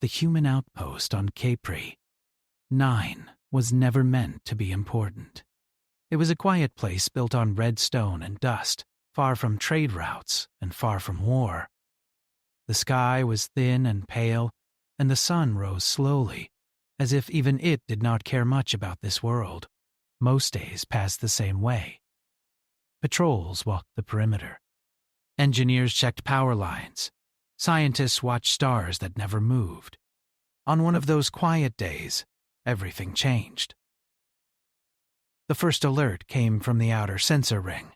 the human outpost on Capri. 9 was never meant to be important. It was a quiet place built on red stone and dust, far from trade routes and far from war. The sky was thin and pale, and the sun rose slowly, as if even it did not care much about this world. Most days passed the same way. Patrols walked the perimeter. Engineers checked power lines. Scientists watched stars that never moved. On one of those quiet days, everything changed. The first alert came from the outer sensor ring.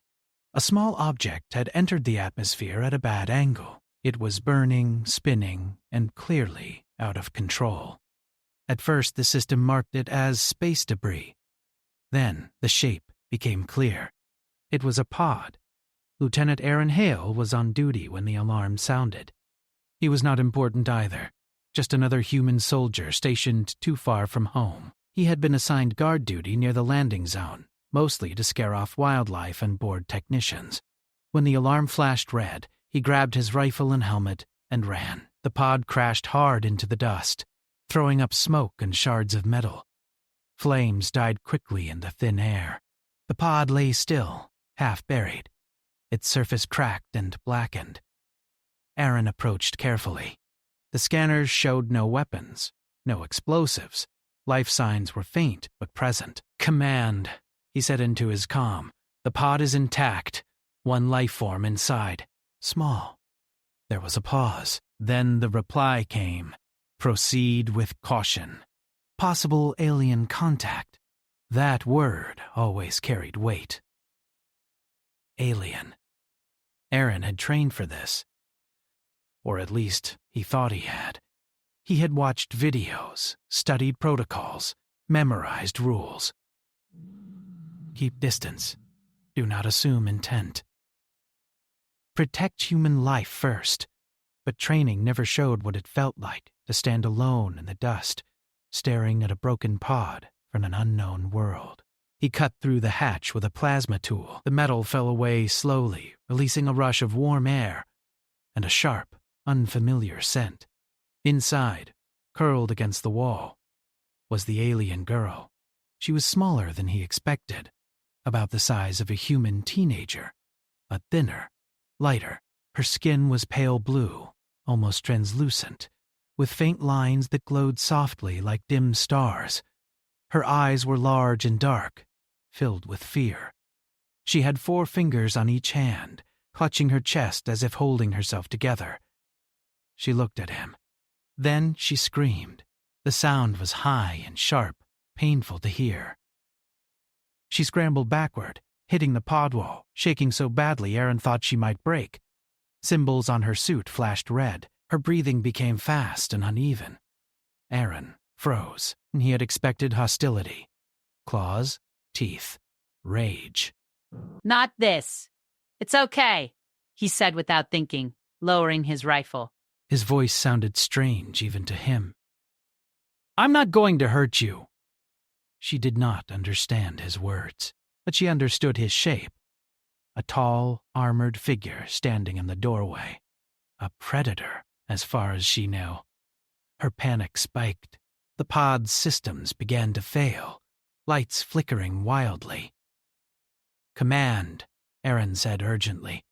A small object had entered the atmosphere at a bad angle. It was burning, spinning, and clearly out of control. At first, the system marked it as space debris. Then, the shape became clear. It was a pod. Lieutenant Aaron Hale was on duty when the alarm sounded. He was not important either, just another human soldier stationed too far from home. He had been assigned guard duty near the landing zone, mostly to scare off wildlife and bored technicians. When the alarm flashed red, he grabbed his rifle and helmet and ran. The pod crashed hard into the dust, throwing up smoke and shards of metal. Flames died quickly in the thin air. The pod lay still, half buried. Its surface cracked and blackened. Aaron approached carefully. The scanners showed no weapons, no explosives. Life signs were faint but present. "Command," he said into his comm. "The pod is intact. One life form inside. Small." There was a pause. Then the reply came. "Proceed with caution. Possible alien contact." That word always carried weight. Alien. Aaron had trained for this. Or at least, he thought he had. He had watched videos, studied protocols, memorized rules. Keep distance. Do not assume intent. Protect human life first. But training never showed what it felt like to stand alone in the dust, staring at a broken pod from an unknown world. He cut through the hatch with a plasma tool. The metal fell away slowly, releasing a rush of warm air and a sharp, unfamiliar scent. Inside, curled against the wall, was the alien girl. She was smaller than he expected, about the size of a human teenager, but thinner, lighter. Her skin was pale blue, almost translucent, with faint lines that glowed softly like dim stars. Her eyes were large and dark, filled with fear. She had 4 fingers on each hand, clutching her chest as if holding herself together. She looked at him. Then she screamed. The sound was high and sharp, painful to hear. She scrambled backward, hitting the pod wall, shaking so badly Aaron thought she might break. Symbols on her suit flashed red. Her breathing became fast and uneven. Aaron froze, and he had expected hostility. Claws, teeth, rage. "Not this. It's okay," he said without thinking, lowering his rifle. His voice sounded strange even to him. "I'm not going to hurt you." She did not understand his words, but she understood his shape. A tall, armored figure standing in the doorway. A predator, as far as she knew. Her panic spiked. The pod's systems began to fail, lights flickering wildly. "Command," Aaron said urgently.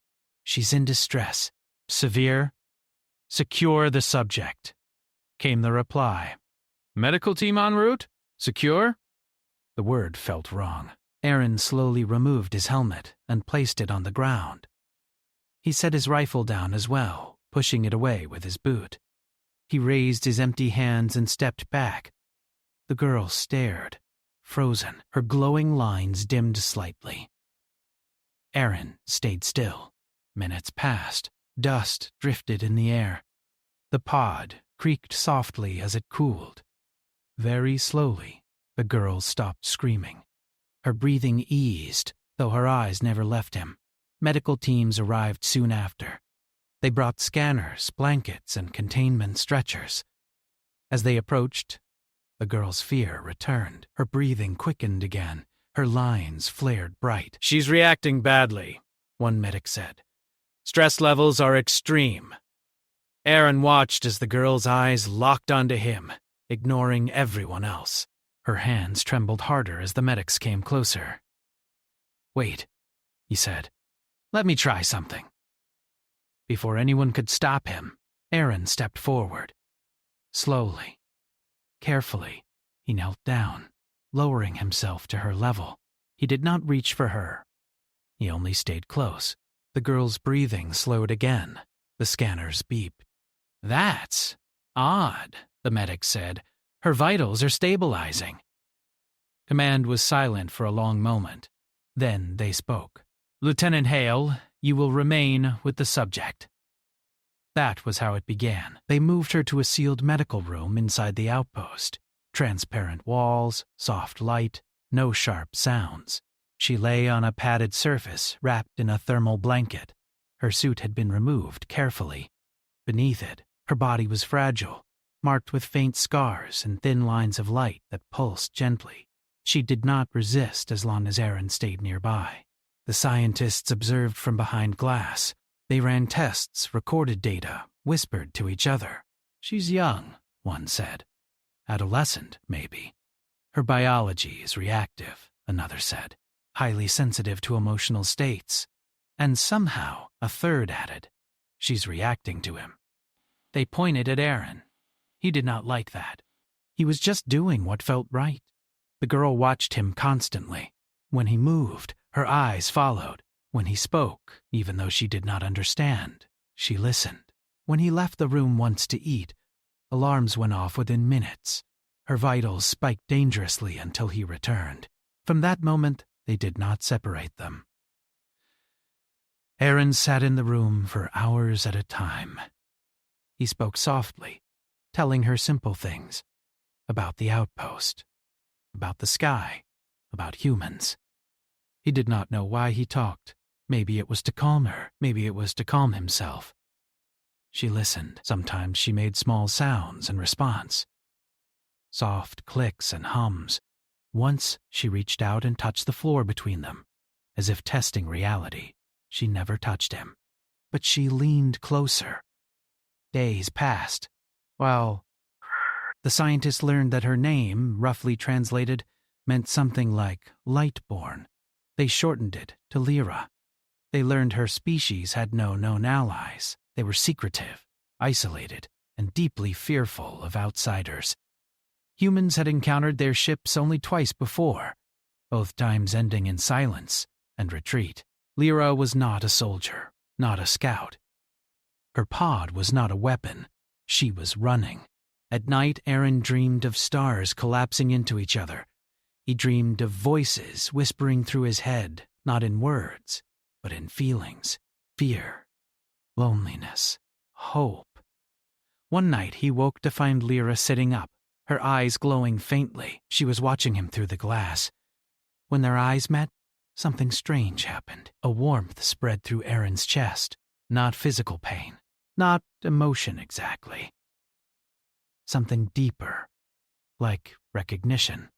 "She's in distress. Severe? Secure the subject." Came the reply. "Medical team en route? Secure?" The word felt wrong. Aaron slowly removed his helmet and placed it on the ground. He set his rifle down as well, pushing it away with his boot. He raised his empty hands and stepped back. The girl stared, frozen, her glowing lines dimmed slightly. Aaron stayed still. Minutes passed. Dust drifted in the air. The pod creaked softly as it cooled. Very slowly, the girl stopped screaming. Her breathing eased, though her eyes never left him. Medical teams arrived soon after. They brought scanners, blankets, and containment stretchers. As they approached, the girl's fear returned. Her breathing quickened again. Her lines flared bright. "She's reacting badly," one medic said. "Stress levels are extreme." Aaron watched as the girl's eyes locked onto him, ignoring everyone else. Her hands trembled harder as the medics came closer. "Wait," he said. "Let me try something." Before anyone could stop him, Aaron stepped forward. Slowly, carefully, he knelt down, lowering himself to her level. He did not reach for her. He only stayed close. The girl's breathing slowed again. The scanners beeped. "That's odd," the medic said. "Her vitals are stabilizing." Command was silent for a long moment. Then they spoke. "Lieutenant Hale, you will remain with the subject." That was how it began. They moved her to a sealed medical room inside the outpost. Transparent walls, soft light, no sharp sounds. She lay on a padded surface wrapped in a thermal blanket. Her suit had been removed carefully. Beneath it, her body was fragile, marked with faint scars and thin lines of light that pulsed gently. She did not resist as long as Aaron stayed nearby. The scientists observed from behind glass. They ran tests, recorded data, whispered to each other. "She's young," one said. "Adolescent, maybe. Her biology is reactive," another said. "Highly sensitive to emotional states." And somehow, a third added, "She's reacting to him." They pointed at Aaron. He did not like that. He was just doing what felt right. The girl watched him constantly. When he moved, her eyes followed. When he spoke, even though she did not understand, she listened. When he left the room once to eat, alarms went off within minutes. Her vitals spiked dangerously until he returned. From that moment, they did not separate them. Aaron sat in the room for hours at a time. He spoke softly, telling her simple things. About the outpost. About the sky. About humans. He did not know why he talked. Maybe it was to calm her. Maybe it was to calm himself. She listened. Sometimes she made small sounds in response. Soft clicks and hums. Once she reached out and touched the floor between them, as if testing reality. She never touched him. But she leaned closer. Days passed. While the scientists learned that her name, roughly translated, meant something like Lightborn. They shortened it to Lyra. They learned her species had no known allies. They were secretive, isolated, and deeply fearful of outsiders. Humans had encountered their ships only twice before, both times ending in silence and retreat. Lyra was not a soldier, not a scout. Her pod was not a weapon. She was running. At night, Aaron dreamed of stars collapsing into each other. He dreamed of voices whispering through his head, not in words, but in feelings. Fear, loneliness, hope. One night he woke to find Lyra sitting up, her eyes glowing faintly. She was watching him through the glass. When their eyes met, something strange happened. A warmth spread through Aaron's chest. Not physical pain, not emotion exactly. Something deeper, like recognition.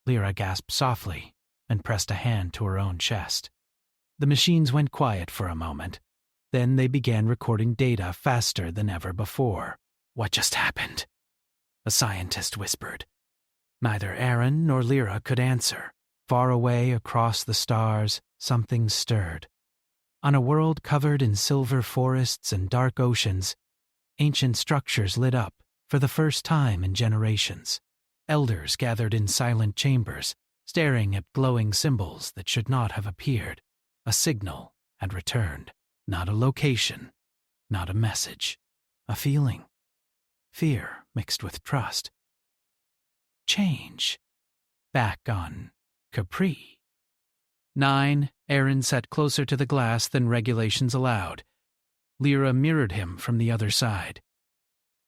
Lyra gasped softly and pressed a hand to her own chest. The machines went quiet for a moment. Then they began recording data faster than ever before. "What just happened?" a scientist whispered. Neither Aaron nor Lyra could answer. Far away across the stars, something stirred. On a world covered in silver forests and dark oceans, ancient structures lit up for the first time in generations. Elders gathered in silent chambers, staring at glowing symbols that should not have appeared. A signal had returned. Not a location, not a message. A feeling. Fear mixed with trust. Change. Back on Capri. 9. Aaron sat closer to the glass than regulations allowed. Lyra mirrored him from the other side.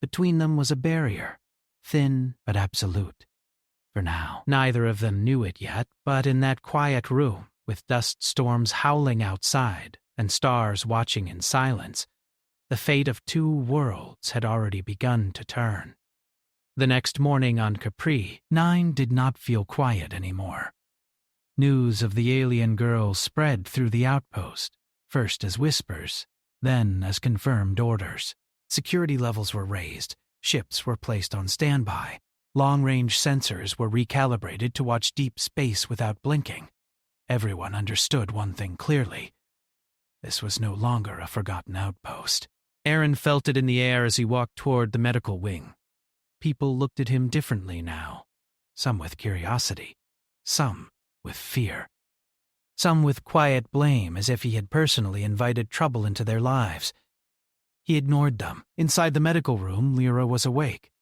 Between them was a barrier, thin but absolute. For now, neither of them knew it yet, but in that quiet room, with dust storms howling outside and stars watching in silence, the fate of two worlds had already begun to turn. The next morning on Capri, 9 did not feel quiet anymore. News of the alien girl spread through the outpost, first as whispers, then as confirmed orders. Security levels were raised, ships were placed on standby, long-range sensors were recalibrated to watch deep space without blinking. Everyone understood one thing clearly. This was no longer a forgotten outpost. Aaron felt it in the air as he walked toward the medical wing. People looked at him differently now, some with curiosity, some with fear, some with quiet blame as if he had personally invited trouble into their lives. He ignored them. Inside the medical room, Lyra was awake.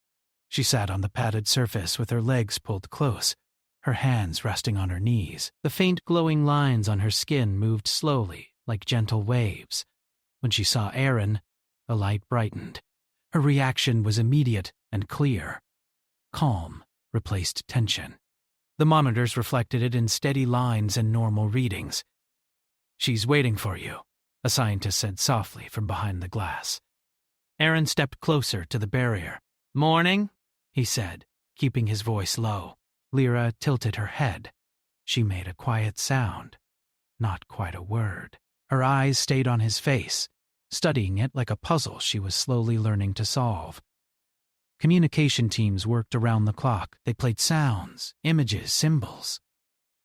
She sat on the padded surface with her legs pulled close, her hands resting on her knees. The faint glowing lines on her skin moved slowly, like gentle waves. When she saw Aaron, the light brightened. Her reaction was immediate and clear. Calm replaced tension. The monitors reflected it in steady lines and normal readings. "She's waiting for you," a scientist said softly from behind the glass. Aaron stepped closer to the barrier. "Morning," he said, keeping his voice low. Lyra tilted her head. She made a quiet sound, not quite a word. Her eyes stayed on his face, studying it like a puzzle she was slowly learning to solve. Communication teams worked around the clock. They played sounds, images, symbols.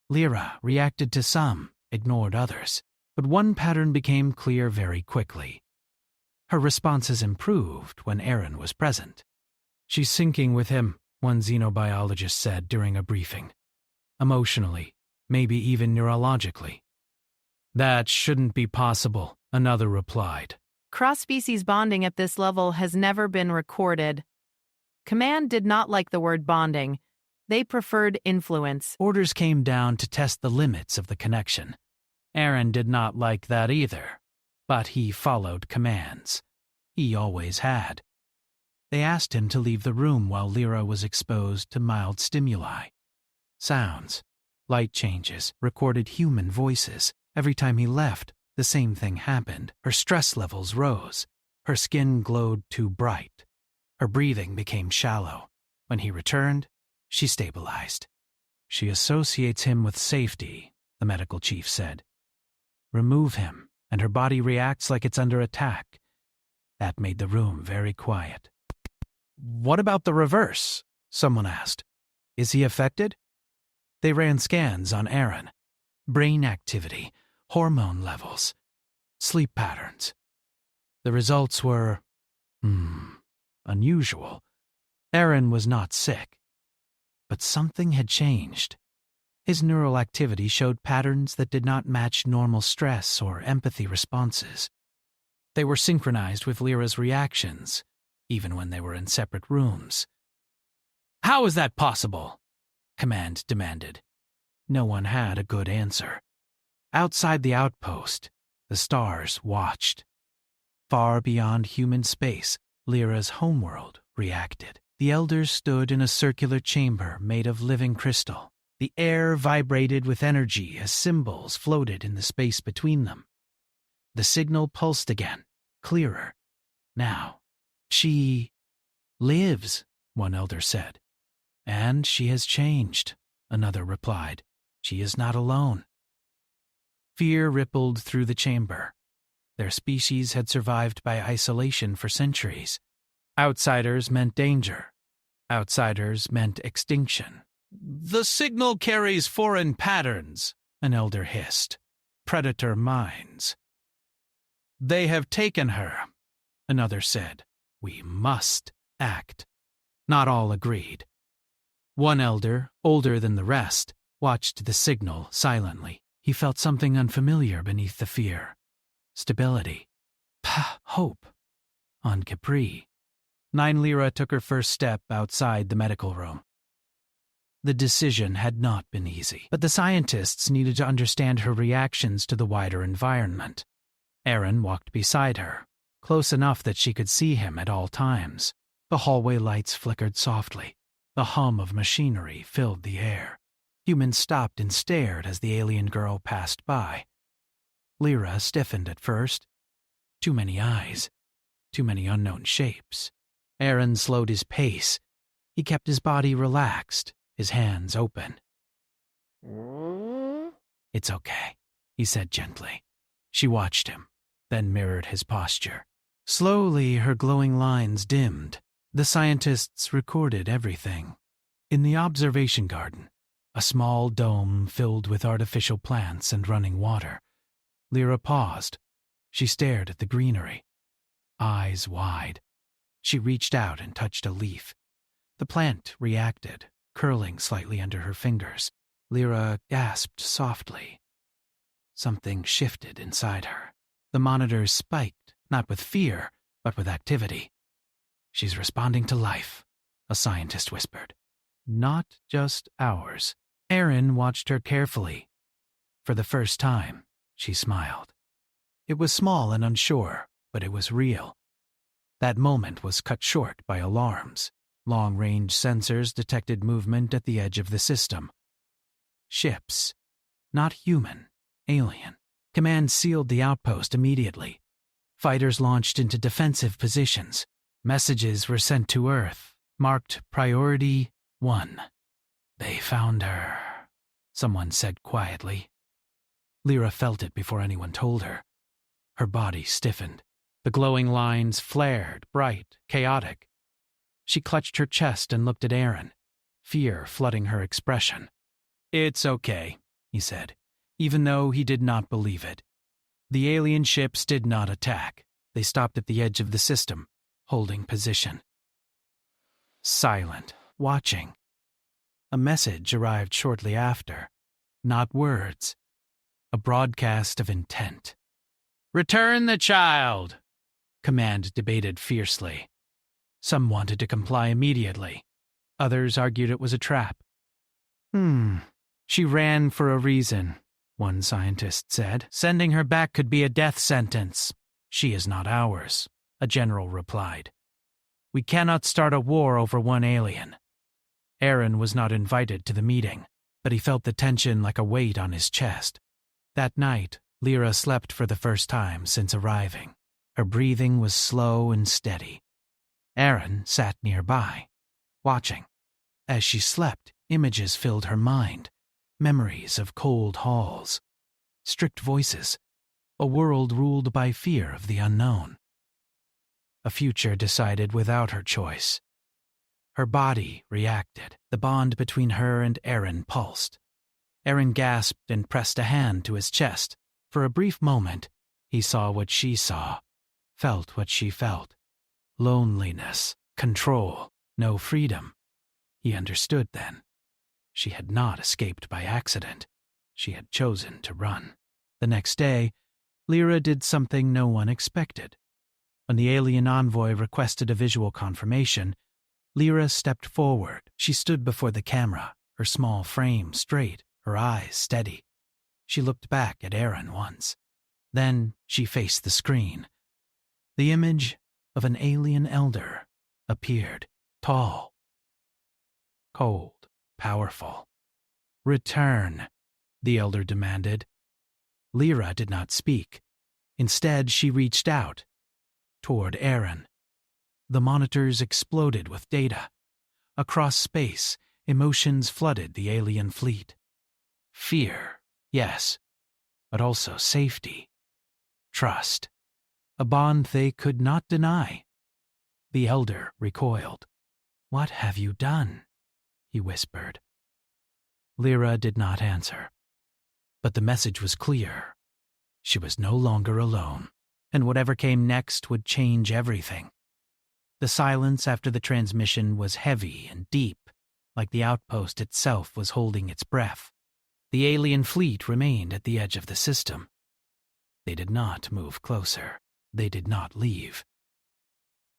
Lyra reacted to some, ignored others. But one pattern became clear very quickly. Her responses improved when Aaron was present. "She's syncing with him," one xenobiologist said during a briefing. "Emotionally, maybe even neurologically." "That shouldn't be possible," another replied. Cross-species bonding at this level has never been recorded. Command did not like the word bonding. They preferred influence. Orders came down to test the limits of the connection. Aaron did not like that either, but he followed commands. He always had. They asked him to leave the room while Lyra was exposed to mild stimuli. Sounds, light changes, recorded human voices. Every time he left, the same thing happened. Her stress levels rose. Her skin glowed too bright. Her breathing became shallow. When he returned, she stabilized. "She associates him with safety," the medical chief said. "Remove him, and her body reacts like it's under attack." That made the room very quiet. "What about the reverse?" someone asked. "Is he affected?" They ran scans on Aaron. Brain activity, hormone levels, sleep patterns. The results were, unusual. Aaron was not sick. But something had changed. His neural activity showed patterns that did not match normal stress or empathy responses. They were synchronized with Lyra's reactions, even when they were in separate rooms. "How is that possible?" Command demanded. No one had a good answer. Outside the outpost, the stars watched. Far beyond human space, Lyra's homeworld reacted. The elders stood in a circular chamber made of living crystal. The air vibrated with energy as symbols floated in the space between them. The signal pulsed again, clearer. Now, "She lives," one elder said. "And she has changed," another replied. "She is not alone." Fear rippled through the chamber. Their species had survived by isolation for centuries. Outsiders meant danger. Outsiders meant extinction. "The signal carries foreign patterns," an elder hissed. "Predator minds." "They have taken her," another said. "We must act." Not all agreed. One elder, older than the rest, watched the signal silently. He felt something unfamiliar beneath the fear. Stability. Hope. On Capri. 9 Lyra took her first step outside the medical room. The decision had not been easy, but the scientists needed to understand her reactions to the wider environment. Aaron walked beside her, close enough that she could see him at all times. The hallway lights flickered softly. The hum of machinery filled the air. Humans stopped and stared as the alien girl passed by. Lyra stiffened at first. Too many eyes. Too many unknown shapes. Aaron slowed his pace. He kept his body relaxed, his hands open. "It's okay," he said gently. She watched him, then mirrored his posture. Slowly, her glowing lines dimmed. The scientists recorded everything. In the observation garden, a small dome filled with artificial plants and running water, Lyra paused. She stared at the greenery, eyes wide. She reached out and touched a leaf. The plant reacted, curling slightly under her fingers. Lyra gasped softly. Something shifted inside her. The monitors spiked, not with fear, but with activity. "She's responding to life," a scientist whispered. "Not just ours." Erin watched her carefully. For the first time, she smiled. It was small and unsure, but it was real. That moment was cut short by alarms. Long-range sensors detected movement at the edge of the system. Ships. Not human. Alien. Command sealed the outpost immediately. Fighters launched into defensive positions. Messages were sent to Earth, marked Priority 1. "They found her," someone said quietly. Lyra felt it before anyone told her. Her body stiffened. The glowing lines flared, bright, chaotic. She clutched her chest and looked at Erin, fear flooding her expression. "It's okay," he said, even though he did not believe it. The alien ships did not attack. They stopped at the edge of the system, holding position. Silent, watching. A message arrived shortly after. Not words. A broadcast of intent. "Return the child!" Command debated fiercely. Some wanted to comply immediately. Others argued it was a trap. She ran for a reason," one scientist said. "Sending her back could be a death sentence." "She is not ours," a general replied. "We cannot start a war over one alien." Erin was not invited to the meeting, but he felt the tension like a weight on his chest. That night, Lyra slept for the first time since arriving. Her breathing was slow and steady. Erin sat nearby, watching. As she slept, images filled her mind, memories of cold halls, strict voices, a world ruled by fear of the unknown. A future decided without her choice. Her body reacted. The bond between her and Erin pulsed. Erin gasped and pressed a hand to his chest. For a brief moment, he saw what she saw, felt what she felt. Loneliness, control, no freedom. He understood then. She had not escaped by accident. She had chosen to run. The next day, Lyra did something no one expected. When the alien envoy requested a visual confirmation, Lyra stepped forward. She stood before the camera, her small frame straight, her eyes steady. She looked back at Erin once. Then she faced the screen. The image of an alien elder appeared, tall, cold, powerful. "Return," the elder demanded. Lyra did not speak. Instead, she reached out, toward Erin. The monitors exploded with data. Across space, emotions flooded the alien fleet. Fear, yes, but also safety. Trust. A bond they could not deny. The elder recoiled. "What have you done?" he whispered. Lyra did not answer. But the message was clear. She was no longer alone, and whatever came next would change everything. The silence after the transmission was heavy and deep, like the outpost itself was holding its breath. The alien fleet remained at the edge of the system. They did not move closer. They did not leave.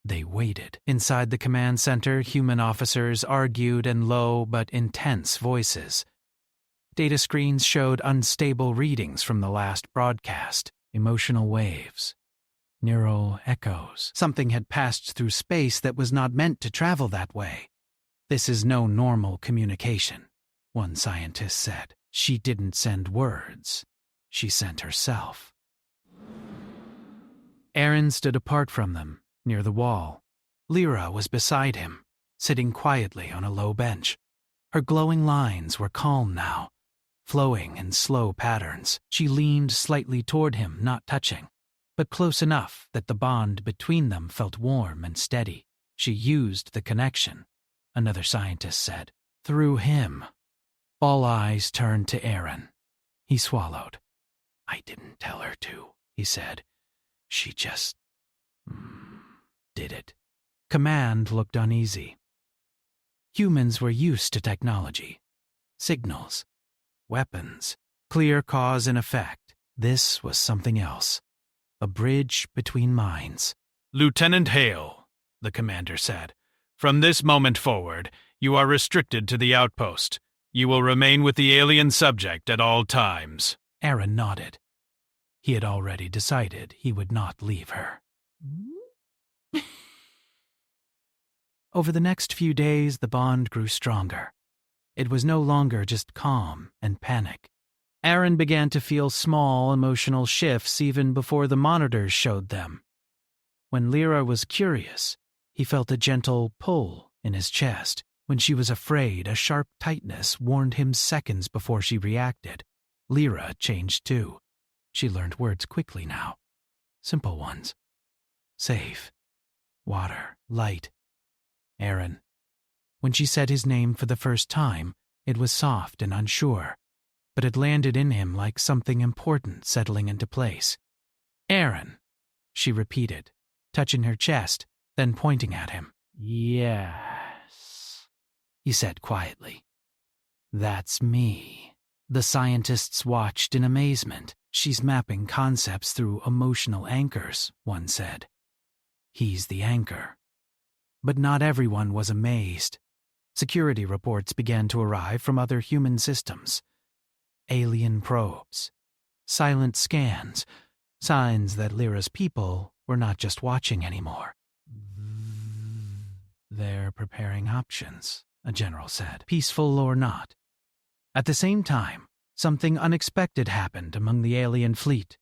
They waited. Inside the command center, human officers argued in low but intense voices. Data screens showed unstable readings from the last broadcast, emotional waves, neural echoes. Something had passed through space that was not meant to travel that way. "This is no normal communication," one scientist said. "She didn't send words. She sent herself." Erin stood apart from them, near the wall. Lyra was beside him, sitting quietly on a low bench. Her glowing lines were calm now, flowing in slow patterns. She leaned slightly toward him, not touching. but close enough that the bond between them felt warm and steady. She used the connection, another scientist said, through him. All eyes turned to Aaron. He swallowed. I didn't tell her to, he said. She just did it. Command looked uneasy. Humans were used to technology. Signals. Weapons. Clear cause and effect. This was something else. A bridge between minds. Lieutenant Hale, the commander said, from this moment forward, you are restricted to the outpost. You will remain with the alien subject at all times. Aaron nodded. He had already decided he would not leave her. Over the next few days, the bond grew stronger. It was no longer just calm and panic. Aaron began to feel small emotional shifts even before the monitors showed them. When Lyra was curious, he felt a gentle pull in his chest. When she was afraid, a sharp tightness warned him seconds before she reacted. Lyra changed too. She learned words quickly now. Simple ones. Safe. Water. Light. Aaron. When she said his name for the first time, it was soft and unsure, but it landed in him like something important settling into place. Aaron, she repeated, touching her chest, then pointing at him. Yes, he said quietly. That's me. The scientists watched in amazement. She's mapping concepts through emotional anchors, one said. He's the anchor. But not everyone was amazed. Security reports began to arrive from other human systems. Alien probes. Silent scans. Signs that Lyra's people were not just watching anymore. They're preparing options, a general said, peaceful or not. At the same time, something unexpected happened among the alien fleet.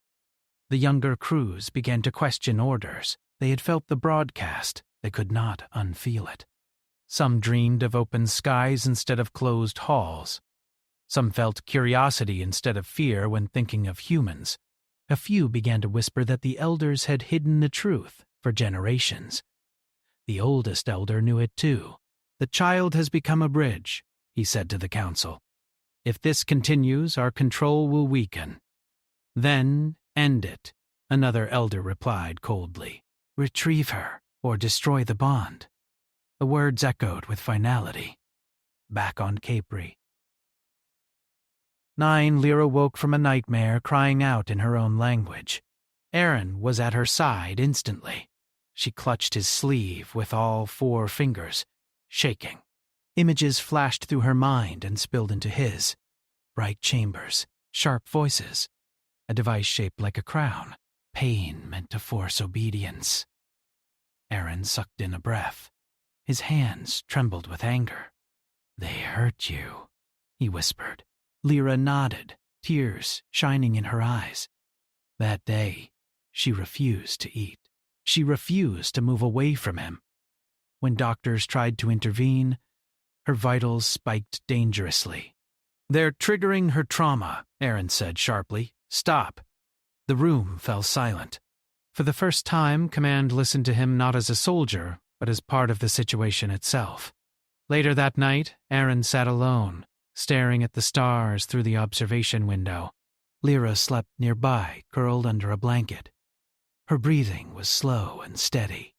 The younger crews began to question orders. They had felt the broadcast. They could not unfeel it. Some dreamed of open skies instead of closed halls. Some felt curiosity instead of fear when thinking of humans. A few began to whisper that the elders had hidden the truth for generations. The oldest elder knew it too. The child has become a bridge, he said to the council. If this continues, our control will weaken. Then end it, another elder replied coldly. Retrieve her, or destroy the bond. The words echoed with finality. Back on Capri. 9, Lyra woke from a nightmare, crying out in her own language. Aaron was at her side instantly. She clutched his sleeve with all 4 fingers, shaking. Images flashed through her mind and spilled into his. Bright chambers, sharp voices, a device shaped like a crown, pain meant to force obedience. Aaron sucked in a breath. His hands trembled with anger. They hurt you, he whispered. Lyra nodded, tears shining in her eyes. That day, she refused to eat. She refused to move away from him. When doctors tried to intervene, her vitals spiked dangerously. They're triggering her trauma, Aaron said sharply. Stop. The room fell silent. For the first time, Command listened to him not as a soldier, but as part of the situation itself. Later that night, Aaron sat alone, staring at the stars through the observation window. Lyra slept nearby, curled under a blanket. Her breathing was slow and steady.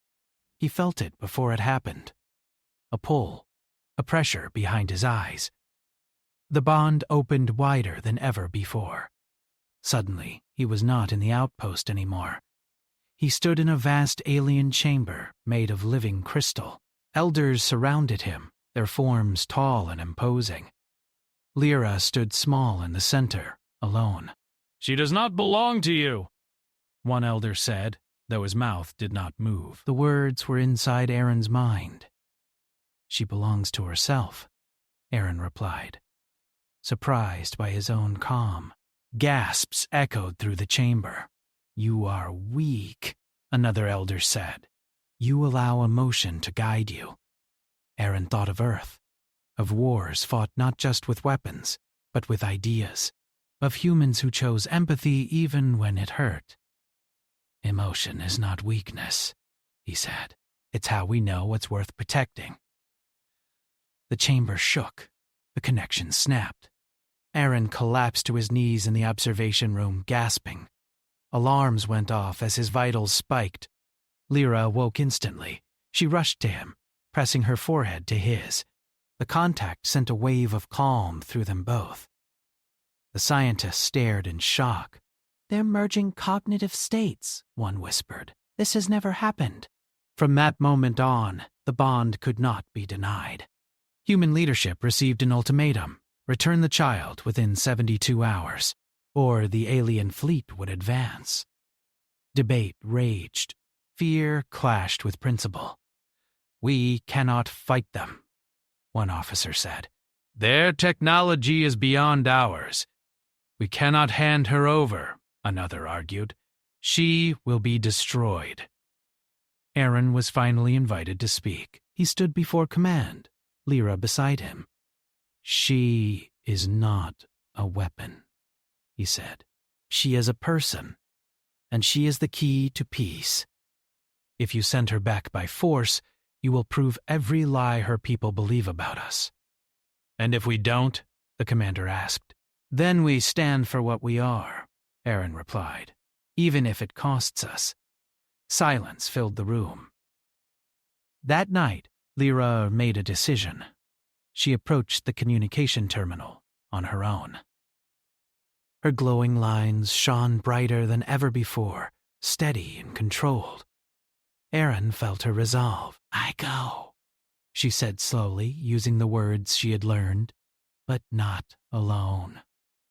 He felt it before it happened. A pull, a pressure behind his eyes. The bond opened wider than ever before. Suddenly, he was not in the outpost anymore. He stood in a vast alien chamber made of living crystal. Elders surrounded him, their forms tall and imposing. Lyra stood small in the center, alone. She does not belong to you, one elder said, though his mouth did not move. The words were inside Aaron's mind. She belongs to herself, Aaron replied, surprised by his own calm. Gasps echoed through the chamber. You are weak, another elder said. You allow emotion to guide you. Aaron thought of Earth, of wars fought not just with weapons, but with ideas, of humans who chose empathy even when it hurt. Emotion is not weakness, he said. It's how we know what's worth protecting. The chamber shook. The connection snapped. Aaron collapsed to his knees in the observation room, gasping. Alarms went off as his vitals spiked. Lyra awoke instantly. She rushed to him, pressing her forehead to his. The contact sent a wave of calm through them both. The scientists stared in shock. "They're merging cognitive states," one whispered. "This has never happened." From that moment on, the bond could not be denied. Human leadership received an ultimatum: return the child within 72 hours, or the alien fleet would advance. Debate raged. Fear clashed with principle. "We cannot fight them," one officer said. "Their technology is beyond ours. We cannot hand her over," another argued. "She will be destroyed." Aaron was finally invited to speak. He stood before command, Lyra beside him. "She is not a weapon," he said. "She is a person, and she is the key to peace. If you send her back by force, you will prove every lie her people believe about us." "And if we don't?" the commander asked. "Then we stand for what we are," Aaron replied, "even if it costs us." Silence filled the room. That night, Lyra made a decision. She approached the communication terminal on her own. Her glowing lines shone brighter than ever before, steady and controlled. Aaron felt her resolve. "I go," she said slowly, using the words she had learned, "but not alone."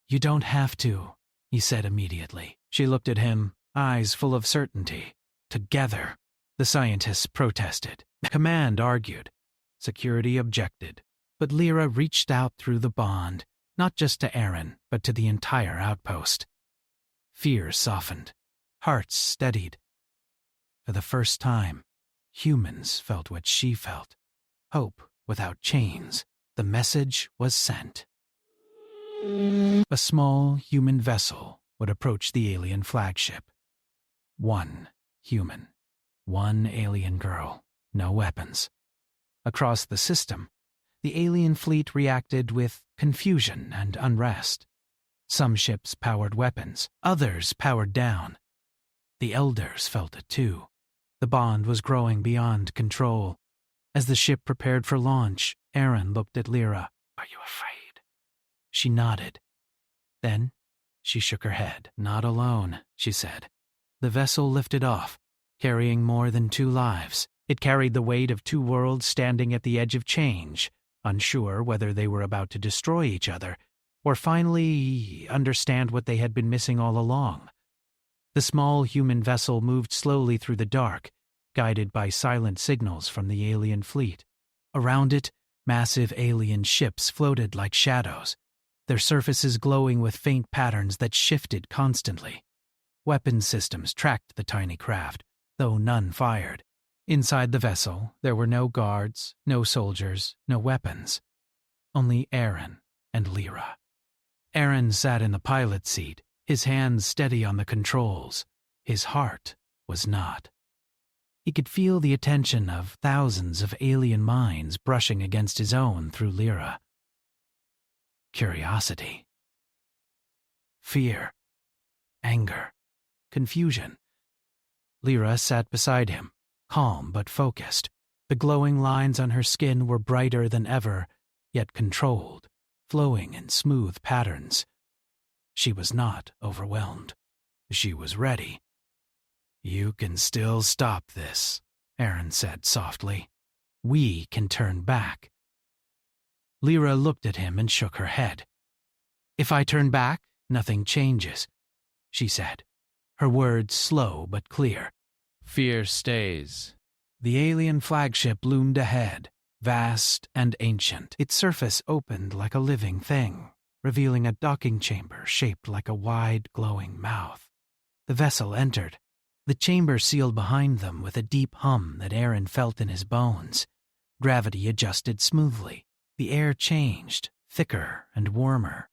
"You don't have to," he said immediately. She looked at him, eyes full of certainty. "Together." The scientists protested. Command argued. Security objected. But Lyra reached out through the bond, not just to Aaron, but to the entire outpost. Fear softened. Hearts steadied. For the first time, humans felt what she felt. Hope without chains. The message was sent. A small human vessel would approach the alien flagship. One human. One alien girl. No weapons. Across the system, the alien fleet reacted with confusion and unrest. Some ships powered weapons, others powered down. The elders felt it too. The bond was growing beyond control. As the ship prepared for launch, Aaron looked at Lyra. "Are you afraid?" She nodded. Then she shook her head. "Not alone," she said. The vessel lifted off, carrying more than 2 lives. It carried the weight of 2 worlds standing at the edge of change, unsure whether they were about to destroy each other or finally understand what they had been missing all along. The small human vessel moved slowly through the dark, guided by silent signals from the alien fleet. Around it, massive alien ships floated like shadows, their surfaces glowing with faint patterns that shifted constantly. Weapon systems tracked the tiny craft, though none fired. Inside the vessel, there were no guards, no soldiers, no weapons. Only Aaron and Lyra. Aaron sat in the pilot's seat, his hands steady on the controls. His heart was not. He could feel the attention of thousands of alien minds brushing against his own through Lyra. Curiosity. Fear. Anger. Confusion. Lyra sat beside him, calm but focused. The glowing lines on her skin were brighter than ever, yet controlled, flowing in smooth patterns. She was not overwhelmed. She was ready. "You can still stop this," Aaron said softly. "We can turn back." Lyra looked at him and shook her head. "If I turn back, nothing changes," she said, her words slow but clear. "Fear stays." The alien flagship loomed ahead, vast and ancient. Its surface opened like a living thing, revealing a docking chamber shaped like a wide, glowing mouth. The vessel entered. The chamber sealed behind them with a deep hum that Aaron felt in his bones. Gravity adjusted smoothly. The air changed, thicker and warmer,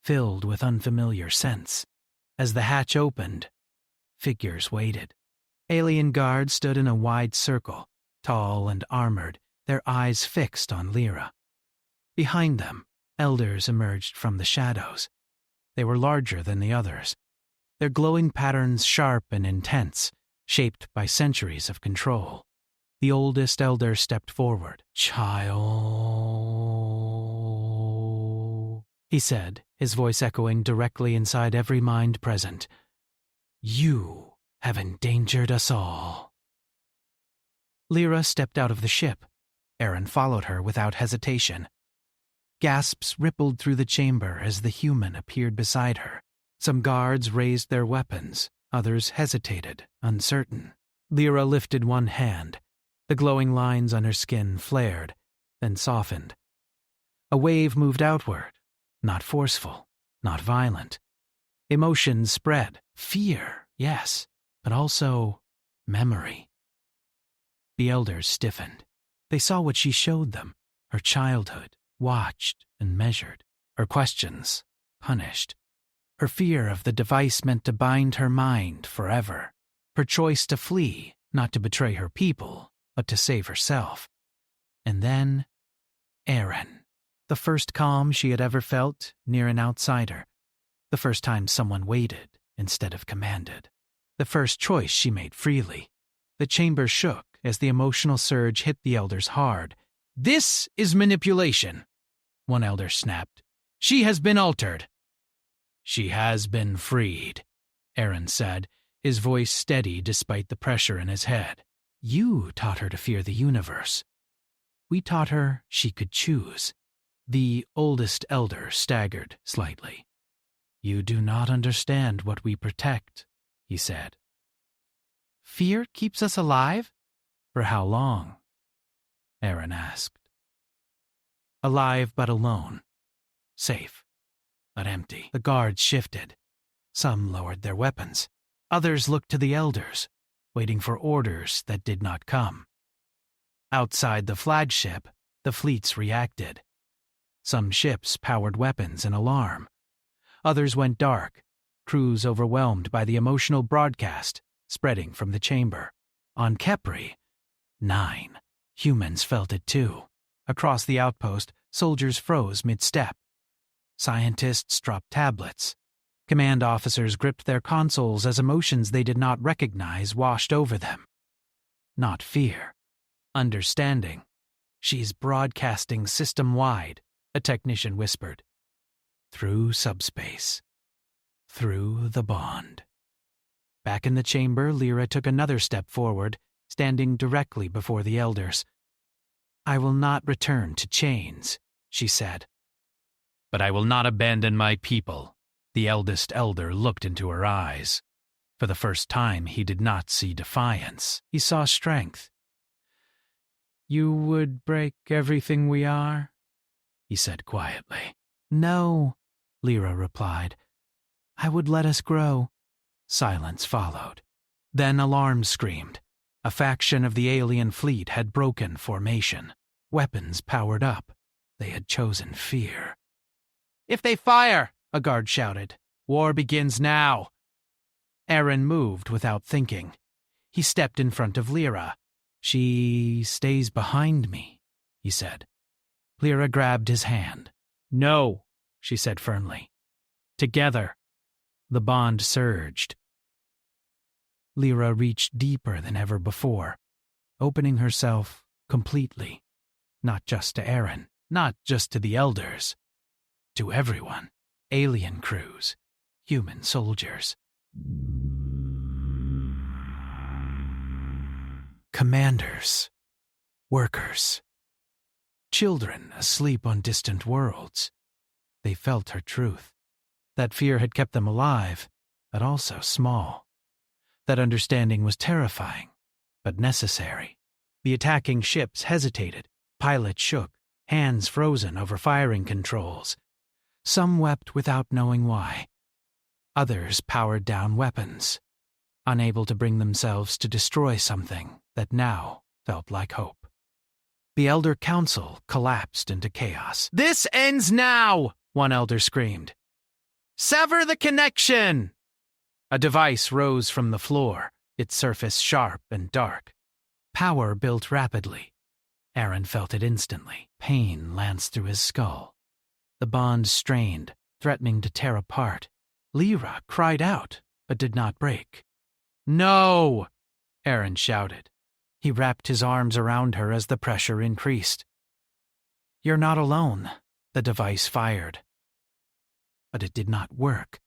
filled with unfamiliar scents. As the hatch opened, Figures waited. Alien guards stood in a wide circle, tall and armored, their eyes fixed on Lyra. Behind them, elders emerged from the shadows. They were larger than the others, their glowing patterns sharp and intense, shaped by centuries of control. The oldest elder stepped forward. "Child," he said, his voice echoing directly inside every mind present. "You have endangered us all." Lyra stepped out of the ship. Aaron followed her without hesitation. Gasps rippled through the chamber as the human appeared beside her. Some guards raised their weapons, others hesitated, uncertain. Lyra lifted one hand. The glowing lines on her skin flared, then softened. A wave moved outward, not forceful, not violent. Emotions spread. Fear, yes, but also memory. The elders stiffened. They saw what she showed them, her childhood, watched and measured, her questions, punished, her fear of the device meant to bind her mind forever, her choice to flee, not to betray her people, but to save herself. And then, Aaron, the first calm she had ever felt near an outsider, the first time someone waited instead of commanded, the first choice she made freely. The chamber shook as the emotional surge hit the elders hard. "This is manipulation," one elder snapped. "She has been altered." "She has been freed," Aaron said, his voice steady despite the pressure in his head. "You taught her to fear the universe. We taught her she could choose." The oldest elder staggered slightly. "You do not understand what we protect," he said. "Fear keeps us alive? For how long?" Aaron asked. Alive but alone. Safe, but empty. The guards shifted. Some lowered their weapons. Others looked to the elders, waiting for orders that did not come. Outside the flagship, the fleets reacted. Some ships powered weapons in alarm. Others went dark, crews overwhelmed by the emotional broadcast spreading from the chamber. On Kepri, 9, humans felt it too. Across the outpost, soldiers froze mid-step. Scientists dropped tablets. Command officers gripped their consoles as emotions they did not recognize washed over them. Not fear. Understanding. "She's broadcasting system-wide," a technician whispered. "Through subspace. Through the bond." Back in the chamber, Lyra took another step forward, standing directly before the elders. "I will not return to chains," she said. "But I will not abandon my people." The eldest elder looked into her eyes. For the first time, he did not see defiance. He saw strength. "You would break everything we are?" he said quietly. "No," Lyra replied. "I would let us grow." Silence followed. Then alarms screamed. A faction of the alien fleet had broken formation. Weapons powered up. They had chosen fear. "If they fire," a guard shouted, "war begins now." Aaron moved without thinking. He stepped in front of Lyra. "She stays behind me," he said. Lyra grabbed his hand. "No," she said firmly. "Together." The bond surged. Lyra reached deeper than ever before, opening herself completely, not just to Aaron, not just to the elders, to everyone, alien crews, human soldiers. Commanders, workers, children asleep on distant worlds. They felt her truth. That fear had kept them alive, but also small. That understanding was terrifying, but necessary. The attacking ships hesitated, pilots shook, hands frozen over firing controls. Some wept without knowing why. Others powered down weapons, unable to bring themselves to destroy something that now felt like hope. The Elder Council collapsed into chaos. "This ends now!" one elder screamed. "Sever the connection!" A device rose from the floor, its surface sharp and dark. Power built rapidly. Aaron felt it instantly. Pain lanced through his skull. The bond strained, threatening to tear apart. Lyra cried out, but did not break. "No!" Aaron shouted. He wrapped his arms around her as the pressure increased. "You're not alone," the device fired. But it did not work.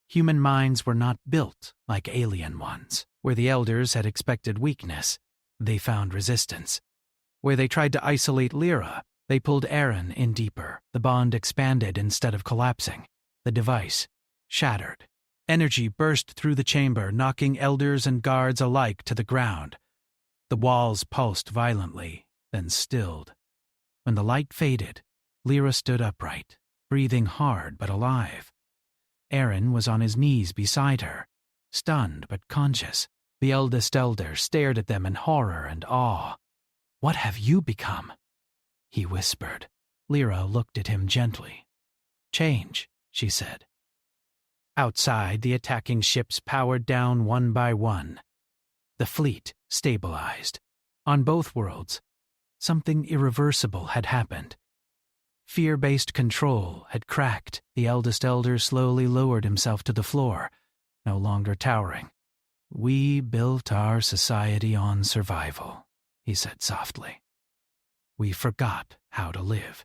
Human minds were not built like alien ones. Where the elders had expected weakness, they found resistance. Where they tried to isolate Lyra, they pulled Aaron in deeper. The bond expanded instead of collapsing. The device shattered. Energy burst through the chamber, knocking elders and guards alike to the ground. The walls pulsed violently, then stilled. When the light faded, Lyra stood upright, breathing hard but alive. Aaron was on his knees beside her, stunned but conscious. The eldest elder stared at them in horror and awe. "What have you become?" he whispered. Lyra looked at him gently. "Change," she said. Outside, the attacking ships powered down one by one. The fleet stabilized. On both worlds, something irreversible had happened. Fear-based control had cracked. The eldest elder slowly lowered himself to the floor, no longer towering. "We built our society on survival," he said softly. "We forgot how to live."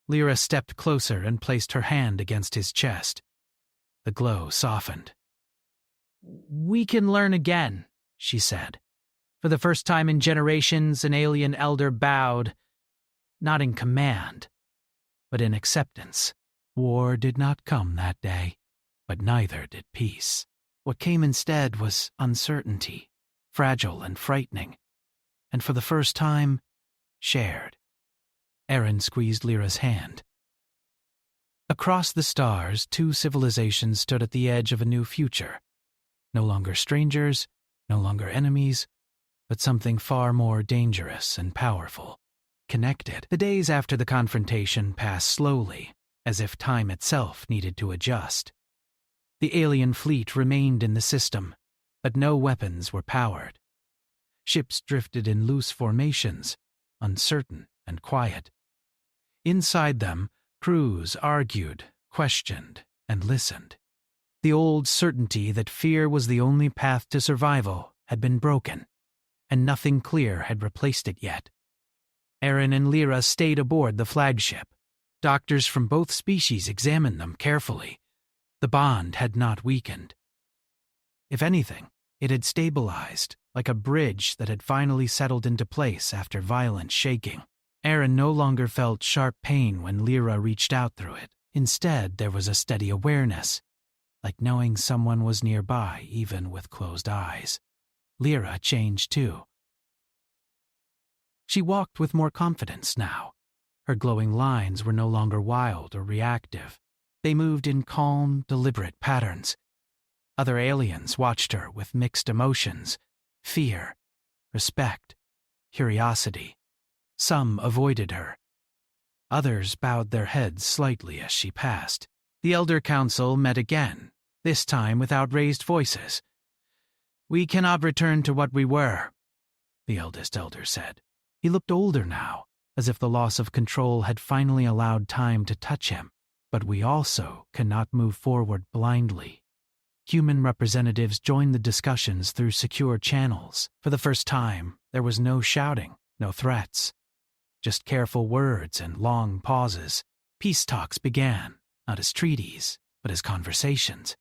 Lyra stepped closer and placed her hand against his chest. The glow softened. "We can learn again," she said. For the first time in generations, an alien elder bowed, not in command, but in acceptance. War did not come that day, but neither did peace. What came instead was uncertainty, fragile and frightening, and for the first time, shared. Aaron squeezed Lyra's hand. Across the stars, two civilizations stood at the edge of a new future. No longer strangers, no longer enemies, but something far more dangerous and powerful. Connected. The days after the confrontation passed slowly, as if time itself needed to adjust. The alien fleet remained in the system, but no weapons were powered. Ships drifted in loose formations, uncertain and quiet. Inside them, crews argued, questioned, and listened. The old certainty that fear was the only path to survival had been broken, and nothing clear had replaced it yet. Aaron and Lyra stayed aboard the flagship. Doctors from both species examined them carefully. The bond had not weakened. If anything, it had stabilized, like a bridge that had finally settled into place after violent shaking. Aaron no longer felt sharp pain when Lyra reached out through it. Instead, there was a steady awareness, like knowing someone was nearby even with closed eyes. Lyra changed too. She walked with more confidence now. Her glowing lines were no longer wild or reactive. They moved in calm, deliberate patterns. Other aliens watched her with mixed emotions: fear, respect, curiosity. Some avoided her. Others bowed their heads slightly as she passed. The Elder Council met again, this time without raised voices. "We cannot return to what we were," the eldest elder said. He looked older now, as if the loss of control had finally allowed time to touch him. "But we also cannot move forward blindly." Human representatives joined the discussions through secure channels. For the first time, there was no shouting, no threats. Just careful words and long pauses. Peace talks began, not as treaties, but as conversations.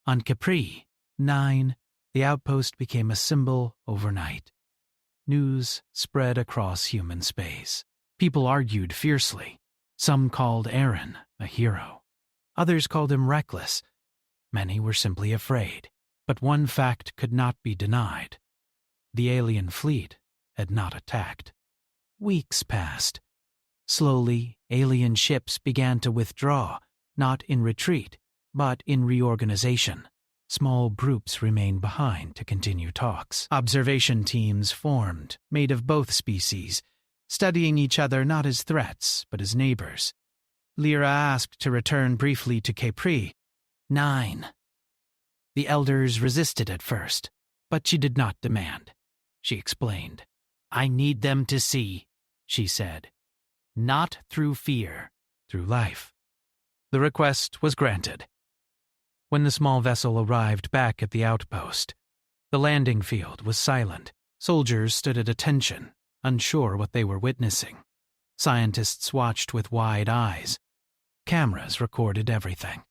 On Capri, 9, the outpost became a symbol overnight. News spread across human space. People argued fiercely. Some called Aaron a hero. Others called him reckless. Many were simply afraid. But one fact could not be denied. The alien fleet had not attacked. Weeks passed. Slowly, alien ships began to withdraw, not in retreat, but in reorganization. Small groups remained behind to continue talks. Observation teams formed, made of both species, studying each other not as threats, but as neighbors. Lyra asked to return briefly to Capri. 9. The elders resisted at first, but she did not demand. She explained. "I need them to see," she said. "Not through fear, through life." The request was granted. When the small vessel arrived back at the outpost, the landing field was silent. Soldiers stood at attention, unsure what they were witnessing. Scientists watched with wide eyes. Cameras recorded everything.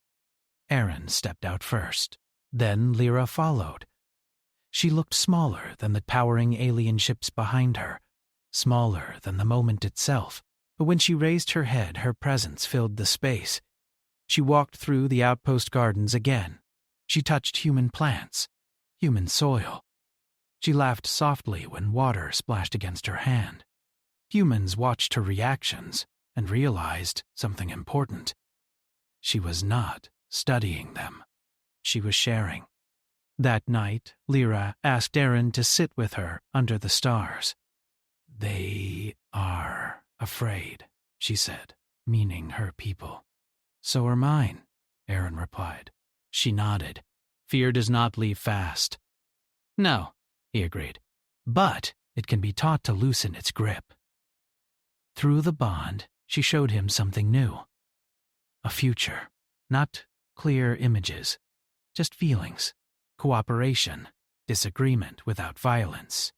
Aaron stepped out first. Then Lyra followed. She looked smaller than the towering alien ships behind her, smaller than the moment itself. But when she raised her head, her presence filled the space. She walked through the outpost gardens again. She touched human plants, human soil. She laughed softly when water splashed against her hand. Humans watched her reactions and realized something important. She was not studying them. She was sharing. That night, Lyra asked Aaron to sit with her under the stars. "They are afraid," she said, meaning her people. "So are mine," Aaron replied. She nodded. "Fear does not leave fast." "No," he agreed, "but it can be taught to loosen its grip." Through the bond, she showed him something new. A future, not clear images, just feelings, cooperation, disagreement without violence.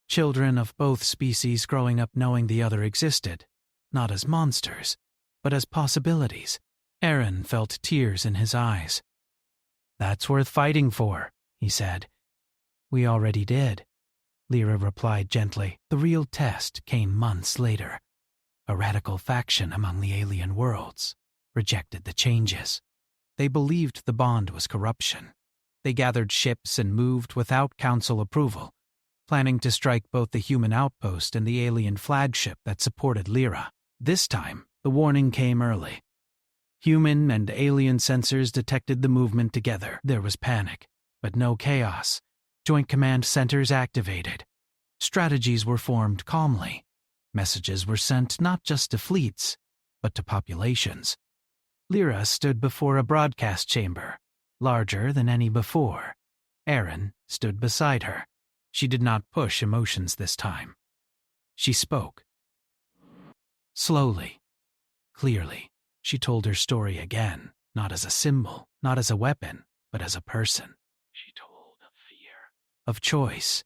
Children of both species growing up knowing the other existed, not as monsters, but as possibilities. Aaron felt tears in his eyes. "That's worth fighting for," he said. "We already did," Lyra replied gently. The real test came months later. A radical faction among the alien worlds rejected the changes. They believed the bond was corruption. They gathered ships and moved without council approval, planning to strike both the human outpost and the alien flagship that supported Lyra. This time, the warning came early. Human and alien sensors detected the movement together. There was panic, but no chaos. Joint command centers activated. Strategies were formed calmly. Messages were sent not just to fleets, but to populations. Lyra stood before a broadcast chamber, larger than any before. Aaron stood beside her. She did not push emotions this time. She spoke. Slowly, clearly, she told her story again, not as a symbol, not as a weapon, but as a person. She told of fear, of choice,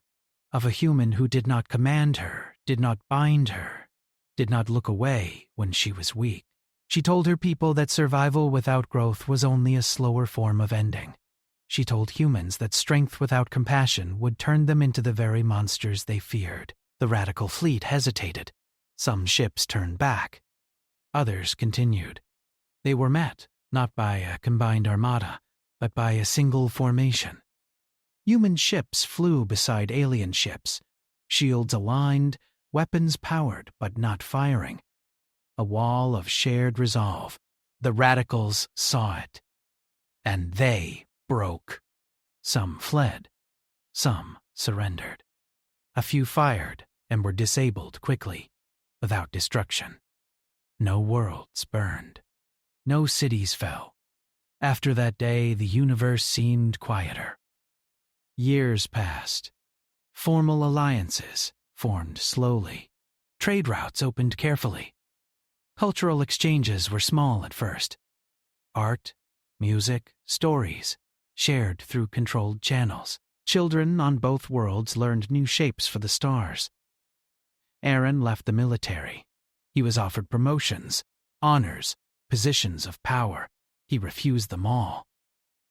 of a human who did not command her, did not bind her, did not look away when she was weak. She told her people that survival without growth was only a slower form of ending. She told humans that strength without compassion would turn them into the very monsters they feared. The radical fleet hesitated. Some ships turned back. Others continued. They were met, not by a combined armada, but by a single formation. Human ships flew beside alien ships, shields aligned, weapons powered but not firing. A wall of shared resolve. The radicals saw it. And they broke. Some fled. Some surrendered. A few fired and were disabled quickly, without destruction. No worlds burned. No cities fell. After that day, the universe seemed quieter. Years passed. Formal alliances formed slowly. Trade routes opened carefully. Cultural exchanges were small at first. Art, music, stories, shared through controlled channels. Children on both worlds learned new shapes for the stars. Aaron left the military. He was offered promotions, honors, positions of power. He refused them all.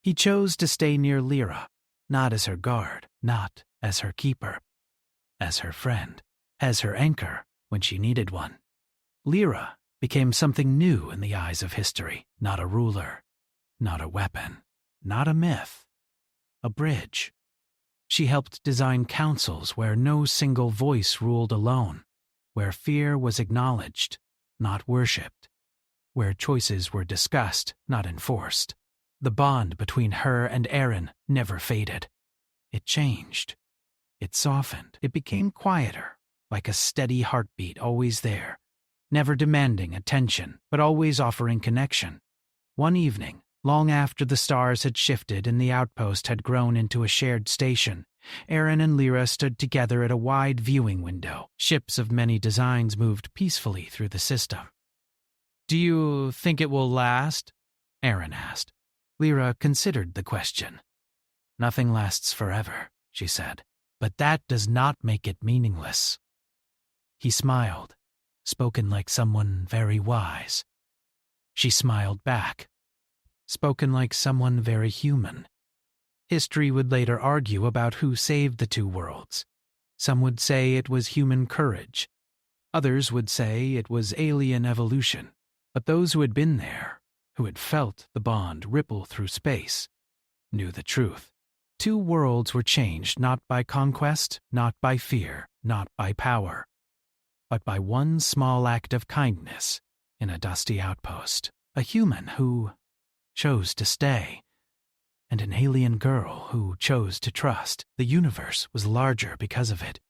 He chose to stay near Lyra, not as her guard, not as her keeper, as her friend, as her anchor when she needed one. Lyra became something new in the eyes of history, not a ruler, not a weapon, not a myth, a bridge. She helped design councils where no single voice ruled alone, where fear was acknowledged, not worshipped, where choices were discussed, not enforced. The bond between her and Aaron never faded. It changed. It softened. It became quieter, like a steady heartbeat always there, never demanding attention, but always offering connection. One evening, Long after the stars had shifted and the outpost had grown into a shared station, Aaron and Lyra stood together at a wide viewing window. Ships of many designs moved peacefully through the system. "Do you think it will last?" Aaron asked. Lyra considered the question. "Nothing lasts forever," she said, "but that does not make it meaningless." He smiled, spoken like someone very wise. She smiled back, spoken like someone very human. History would later argue about who saved the two worlds. Some would say it was human courage. Others would say it was alien evolution. But those who had been there, who had felt the bond ripple through space, knew the truth. Two worlds were changed not by conquest, not by fear, not by power, but by one small act of kindness in a dusty outpost. A human who chose to stay, and an alien girl who chose to trust. The universe was larger because of it.